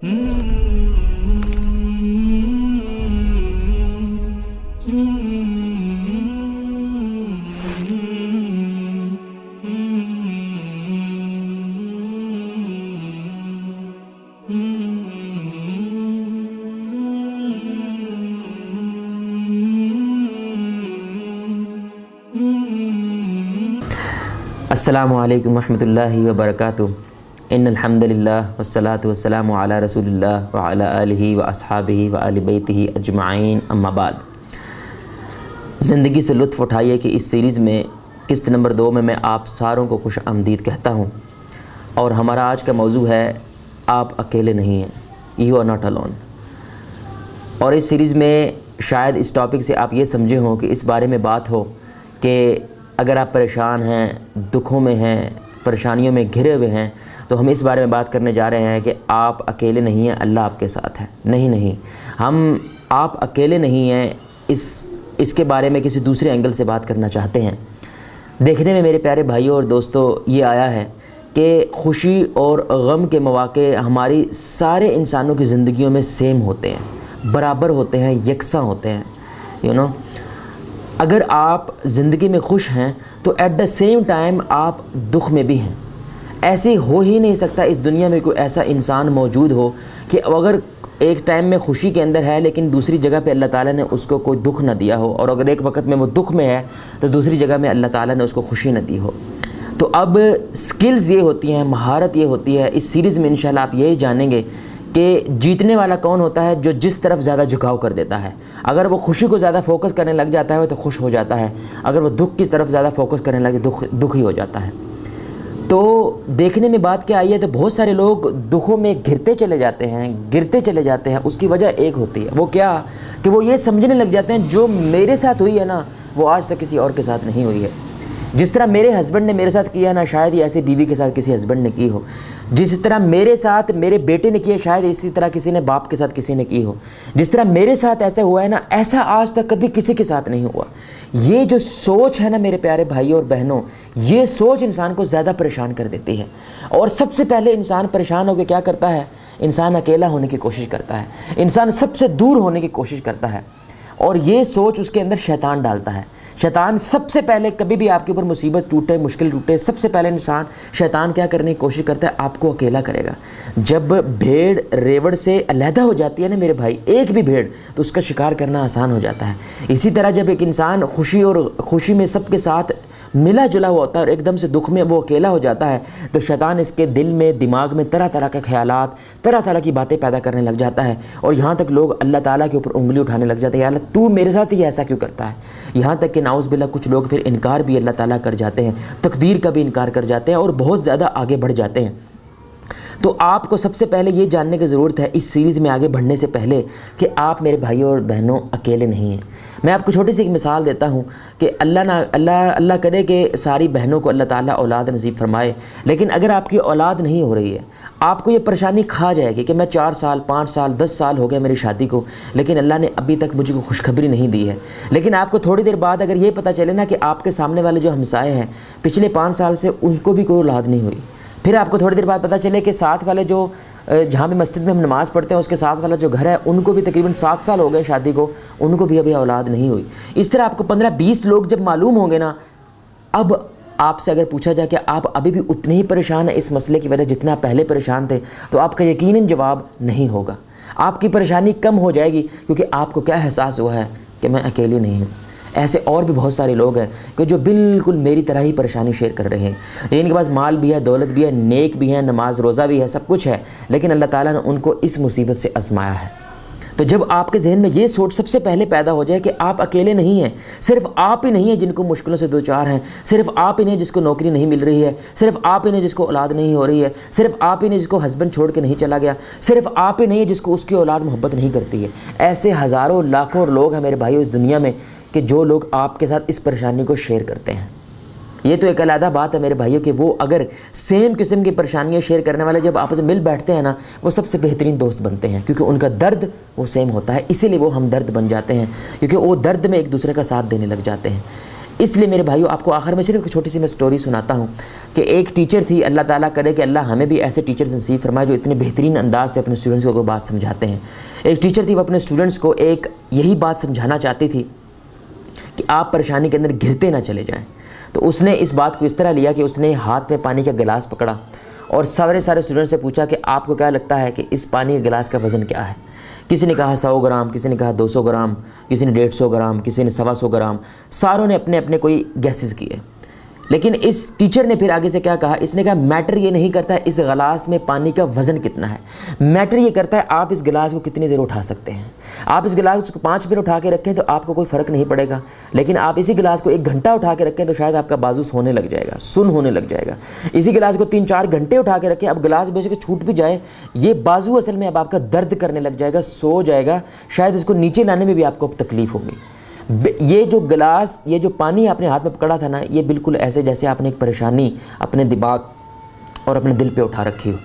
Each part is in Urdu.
السلام علیکم ورحمۃ اللہ وبرکاتہ۔ ان الحمدللہ والصلاۃ والسلام علی رسول اللہ وعلی آلہ واصحابہ وآل بیتہ اجمعین، اما بعد۔ زندگی سے لطف اٹھائیے کہ اس سیریز میں قسط نمبر 2 میں آپ ساروں کو خوش آمدید کہتا ہوں، اور ہمارا آج کا موضوع ہے آپ اکیلے نہیں ہیں، یو آر ناٹ الون۔ اور اس سیریز میں شاید اس ٹاپک سے آپ یہ سمجھے ہوں کہ اس بارے میں بات ہو کہ اگر آپ پریشان ہیں، دکھوں میں ہیں، پریشانیوں میں گھرے ہوئے ہیں، تو ہم اس بارے میں بات کرنے جا رہے ہیں کہ آپ اکیلے نہیں ہیں، اللہ آپ کے ساتھ ہے۔ نہیں، ہم آپ اکیلے نہیں ہیں اس کے بارے میں کسی دوسرے اینگل سے بات کرنا چاہتے ہیں۔ دیکھنے میں میرے پیارے بھائیوں اور دوستوں یہ آیا ہے کہ خوشی اور غم کے مواقع ہماری سارے انسانوں کی زندگیوں میں سیم ہوتے ہیں، برابر ہوتے ہیں، یکساں ہوتے ہیں۔ اگر آپ زندگی میں خوش ہیں تو ایٹ دا سیم ٹائم آپ دکھ میں بھی ہیں۔ ایسی ہو ہی نہیں سکتا اس دنیا میں کوئی ایسا انسان موجود ہو کہ اگر ایک ٹائم میں خوشی کے اندر ہے لیکن دوسری جگہ پہ اللہ تعالیٰ نے اس کو کوئی دکھ نہ دیا ہو، اور اگر ایک وقت میں وہ دکھ میں ہے تو دوسری جگہ میں اللہ تعالیٰ نے اس کو خوشی نہ دی ہو۔ تو اب سکلز یہ ہوتی ہیں، مہارت یہ ہوتی ہے، اس سیریز میں انشاءاللہ آپ یہی جانیں گے کہ جیتنے والا کون ہوتا ہے، جو جس طرف زیادہ جھکاؤ کر دیتا ہے۔ اگر وہ خوشی کو زیادہ فوکس کرنے لگ جاتا ہے تو خوش ہو جاتا ہے، اگر وہ دکھ کی طرف زیادہ فوکس کرنے لگے دکھ ہی ہو جاتا ہے۔ تو دیکھنے میں بات کیا آئی ہے، تو بہت سارے لوگ دکھوں میں گرتے چلے جاتے ہیں۔ اس کی وجہ ایک ہوتی ہے، وہ کیا کہ وہ یہ سمجھنے لگ جاتے ہیں جو میرے ساتھ ہوئی ہے نا، وہ آج تک کسی اور کے ساتھ نہیں ہوئی ہے۔ جس طرح میرے ہسبینڈ نے میرے ساتھ کیا نا، شاید یہ ایسے بیوی کے ساتھ کسی ہسبینڈ نے کی ہو۔ جس طرح میرے ساتھ میرے بیٹے نے کیا، شاید اسی طرح کسی نے باپ کے ساتھ کسی نے کی ہو۔ جس طرح میرے ساتھ ایسا ہوا ہے نا، ایسا آج تک کبھی کسی کے ساتھ نہیں ہوا۔ یہ جو سوچ ہے نا میرے پیارے بھائیوں اور بہنوں، یہ سوچ انسان کو زیادہ پریشان کر دیتی ہے۔ اور سب سے پہلے انسان پریشان ہو کے کیا کرتا ہے؟ انسان اکیلا ہونے کی کوشش کرتا ہے، انسان سب سے دور ہونے کی کوشش کرتا ہے، اور یہ سوچ اس کے اندر شیطان ڈالتا ہے۔ شیطان سب سے پہلے کبھی بھی آپ کے اوپر مصیبت ٹوٹے، مشکل ٹوٹے، سب سے پہلے شیطان کیا کرنے کی کوشش کرتا ہے؟ آپ کو اکیلا کرے گا۔ جب بھیڑ ریوڑ سے علیحدہ ہو جاتی ہے نا میرے بھائی، ایک بھی بھیڑ، تو اس کا شکار کرنا آسان ہو جاتا ہے۔ اسی طرح جب ایک انسان خوشی میں سب کے ساتھ ملا جلا ہوا ہوتا ہے اور ایک دم سے دکھ میں وہ اکیلا ہو جاتا ہے، تو شیطان اس کے دل میں، دماغ میں طرح طرح کے خیالات، طرح طرح کی باتیں پیدا کرنے لگ جاتا ہے، اور یہاں تک لوگ اللہ تعالیٰ کے اوپر انگلی اٹھانے لگ جاتے ہیں، یا اللہ تو میرے ساتھ ہی ایسا کیوں کرتا ہے؟ یہاں تک کہ نعوذ باللہ کچھ لوگ پھر انکار بھی اللہ تعالیٰ کر جاتے ہیں، تقدیر کا بھی انکار کر جاتے ہیں، اور بہت زیادہ آگے بڑھ جاتے ہیں۔ تو آپ کو سب سے پہلے یہ جاننے کی ضرورت ہے اس سیریز میں آگے بڑھنے سے پہلے کہ آپ میرے بھائیوں اور بہنوں اکیلے نہیں ہیں۔ میں آپ کو چھوٹی سی ایک مثال دیتا ہوں کہ اللہ کرے کہ ساری بہنوں کو اللہ تعالیٰ اولاد نصیب فرمائے، لیکن اگر آپ کی اولاد نہیں ہو رہی ہے، آپ کو یہ پریشانی کھا جائے گی کہ میں 4 سال 5 سال 10 سال ہو گئے میری شادی کو، لیکن اللہ نے ابھی تک مجھے کوئی خوشخبری نہیں دی ہے۔ لیکن آپ کو تھوڑی دیر بعد اگر یہ پتہ چلے نا کہ آپ کے سامنے والے جو ہمسائے ہیں پچھلے 5 سال سے ان کو بھی کوئی اولاد نہیں ہوئی، پھر آپ کو تھوڑی دیر بعد پتہ چلے کہ ساتھ والے جو جہاں بھی مسجد میں ہم نماز پڑھتے ہیں اس کے ساتھ والا جو گھر ہے ان کو بھی تقریباً 7 سال ہو گئے شادی کو، ان کو بھی ابھی اولاد نہیں ہوئی۔ اس طرح آپ کو 15-20 لوگ جب معلوم ہوں گے نا، اب آپ سے اگر پوچھا جائے کہ آپ ابھی بھی اتنے ہی پریشان ہیں اس مسئلے کی وجہ جتنا پہلے پریشان تھے، تو آپ کا یقیناً جواب نہیں ہوگا۔ آپ کی پریشانی کم ہو جائے گی، کیونکہ آپ کو کیا احساس ہوا ہے کہ میں اکیلی نہیں ہوں۔ ایسے اور بھی بہت سارے لوگ ہیں کہ جو بالکل میری طرح ہی پریشانی شیئر کر رہے ہیں، ان کے پاس مال بھی ہے، دولت بھی ہے، نیک بھی ہیں، نماز روزہ بھی ہے، سب کچھ ہے، لیکن اللہ تعالیٰ نے ان کو اس مصیبت سے آزمایا ہے۔ تو جب آپ کے ذہن میں یہ سوچ سب سے پہلے پیدا ہو جائے کہ آپ اکیلے نہیں ہیں، صرف آپ ہی نہیں ہیں جن کو مشکلوں سے دوچار ہیں، صرف آپ ہی نہیں جس کو نوکری نہیں مل رہی ہے، صرف آپ ہی نہیں جس کو اولاد نہیں ہو رہی ہے، صرف آپ ہی نہیں جس کو ہسبینڈ چھوڑ کے نہیں چلا گیا، صرف آپ ہی نہیں ہے جس کو اس کی اولاد محبت نہیں کرتی ہے، ایسے ہزاروں لاکھوں لوگ ہیں میرے بھائیو اس دنیا میں کہ جو لوگ آپ کے ساتھ اس پریشانی کو شیئر کرتے ہیں۔ یہ تو ایک علیحدہ بات ہے میرے بھائیوں کہ وہ اگر سیم قسم کی پریشانیاں شیئر کرنے والے جب آپس میں مل بیٹھتے ہیں نا، وہ سب سے بہترین دوست بنتے ہیں، کیونکہ ان کا درد وہ سیم ہوتا ہے، اسی لیے وہ ہم درد بن جاتے ہیں، کیونکہ وہ درد میں ایک دوسرے کا ساتھ دینے لگ جاتے ہیں۔ اس لیے میرے بھائیو آپ کو آخر میں صرف ایک چھوٹی سی میں سٹوری سناتا ہوں کہ ایک ٹیچر تھی، اللہ تعالیٰ کرے کہ اللہ ہمیں بھی ایسے ٹیچرز نصیب فرمائے جو اتنے بہترین انداز سے اپنے اسٹوڈنٹس کو کوئی بات سمجھاتے ہیں۔ ایک ٹیچر تھی، وہ اپنے اسٹوڈنٹس کو ایک یہی بات سمجھانا چاہتی تھی کہ آپ پریشانی کے اندر گرتے نہ چلے جائیں۔ تو اس نے اس بات کو اس طرح لیا کہ اس نے ہاتھ میں پانی کا گلاس پکڑا اور سارے اسٹوڈنٹ سے پوچھا کہ آپ کو کیا لگتا ہے کہ اس پانی کے گلاس کا وزن کیا ہے؟ کسی نے کہا 100 گرام، کسی نے کہا 200 گرام، کسی نے 150 گرام، کسی نے 125 گرام، ساروں نے اپنے اپنے کوئی گیسز کیے۔ لیکن اس ٹیچر نے پھر آگے سے کیا کہا؟ اس نے کہا میٹر یہ نہیں کرتا ہے اس گلاس میں پانی کا وزن کتنا ہے، میٹر یہ کرتا ہے آپ اس گلاس کو کتنی دیر اٹھا سکتے ہیں۔ آپ اس گلاس کو 5 منٹ اٹھا کے رکھیں تو آپ کو کوئی فرق نہیں پڑے گا، لیکن آپ اسی گلاس کو 1 گھنٹہ اٹھا کے رکھیں تو شاید آپ کا بازو سونے لگ جائے گا، سن ہونے لگ جائے گا۔ اسی گلاس کو 3-4 گھنٹے اٹھا کے رکھیں، اب گلاس بے شک چھوٹ بھی جائے، یہ بازو اصل میں اب آپ کا درد کرنے لگ جائے گا، سو جائے گا، شاید اس کو نیچے لانے میں بھی آپ کو تکلیف ہوگی۔ یہ جو گلاس، یہ جو پانی آپ نے ہاتھ میں پکڑا تھا نا، یہ بالکل ایسے جیسے آپ نے ایک پریشانی اپنے دماغ اور اپنے دل پہ اٹھا رکھی ہو۔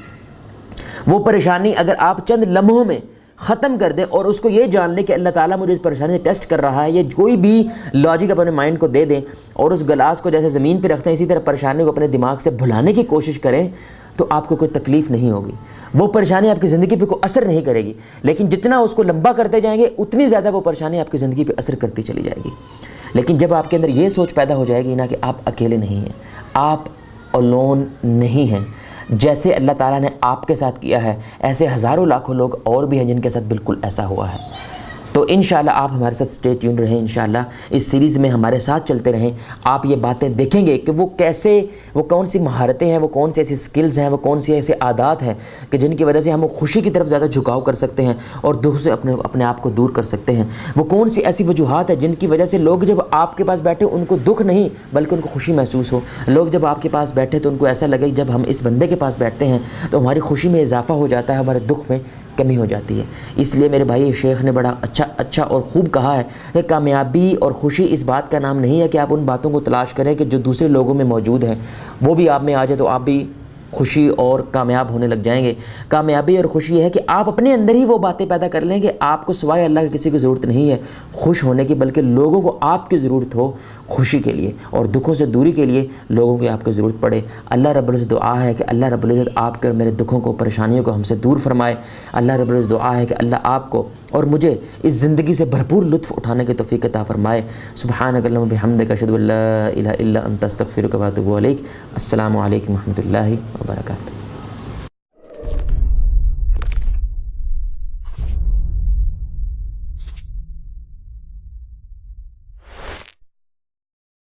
وہ پریشانی اگر آپ چند لمحوں میں ختم کر دیں اور اس کو یہ جان لیں کہ اللہ تعالیٰ مجھے اس پریشانی سے ٹیسٹ کر رہا ہے، یہ کوئی بھی لاجک اپنے مائنڈ کو دے دیں اور اس گلاس کو جیسے زمین پہ رکھتے ہیں اسی طرح پریشانی کو اپنے دماغ سے بھلانے کی کوشش کریں تو آپ کو کوئی تکلیف نہیں ہوگی، وہ پریشانی آپ کی زندگی پہ کوئی اثر نہیں کرے گی۔ لیکن جتنا اس کو لمبا کرتے جائیں گے اتنی زیادہ وہ پریشانی آپ کی زندگی پہ اثر کرتی چلی جائے گی۔ لیکن جب آپ کے اندر یہ سوچ پیدا ہو جائے گی نا کہ آپ اکیلے نہیں ہیں، آپ الون نہیں ہیں، جیسے اللہ تعالیٰ نے آپ کے ساتھ کیا ہے ایسے ہزاروں لاکھوں لوگ اور بھی ہیں جن کے ساتھ بالکل ایسا ہوا ہے۔ تو انشاءاللہ آپ ہمارے ساتھ اسٹے ٹیون رہیں، انشاءاللہ اس سیریز میں ہمارے ساتھ چلتے رہیں۔ آپ یہ باتیں دیکھیں گے کہ وہ کیسے، وہ کون سی مہارتیں ہیں، وہ کون سی ایسی سکلز ہیں، وہ کون سی ایسے عادات ہیں کہ جن کی وجہ سے ہم خوشی کی طرف زیادہ جھکاؤ کر سکتے ہیں اور دکھ سے اپنے آپ کو دور کر سکتے ہیں۔ وہ کون سی ایسی وجوہات ہیں جن کی وجہ سے لوگ جب آپ کے پاس بیٹھے ان کو دکھ نہیں بلکہ ان کو خوشی محسوس ہو۔ لوگ جب آپ کے پاس بیٹھے تو ان کو ایسا لگے جب ہم اس بندے کے پاس بیٹھتے ہیں تو ہماری خوشی میں اضافہ ہو جاتا ہے، ہمارے دکھ میں کمی ہو جاتی ہے۔ اس لیے میرے بھائی شیخ نے بڑا اچھا اور خوب کہا ہے کہ کامیابی اور خوشی اس بات کا نام نہیں ہے کہ آپ ان باتوں کو تلاش کریں کہ جو دوسرے لوگوں میں موجود ہیں، وہ بھی آپ میں آ جائے تو آپ بھی خوشی اور کامیاب ہونے لگ جائیں گے۔ کامیابی اور خوشی یہ ہے کہ آپ اپنے اندر ہی وہ باتیں پیدا کر لیں کہ آپ کو سوائے اللہ کے کسی کی ضرورت نہیں ہے خوش ہونے کی، بلکہ لوگوں کو آپ کی ضرورت ہو خوشی کے لیے اور دکھوں سے دوری کے لیے لوگوں کی آپ کو ضرورت پڑے۔ اللہ رب العزت دعا ہے کہ اللہ رب العزت آپ کے اور میرے دکھوں کو، پریشانیوں کو ہم سے دور فرمائے۔ اللہ رب العزت دعا ہے کہ اللہ آپ کو اور مجھے اس زندگی سے بھرپور لطف اٹھانے کی توفیق عطا فرمائے۔ سبحانک اللہم و بحمدک، اشہد ان لا الہ الا انت، استغفرک و اتوب الیک۔ السلام علیکم و رحمۃ اللہ وبرکاتہ۔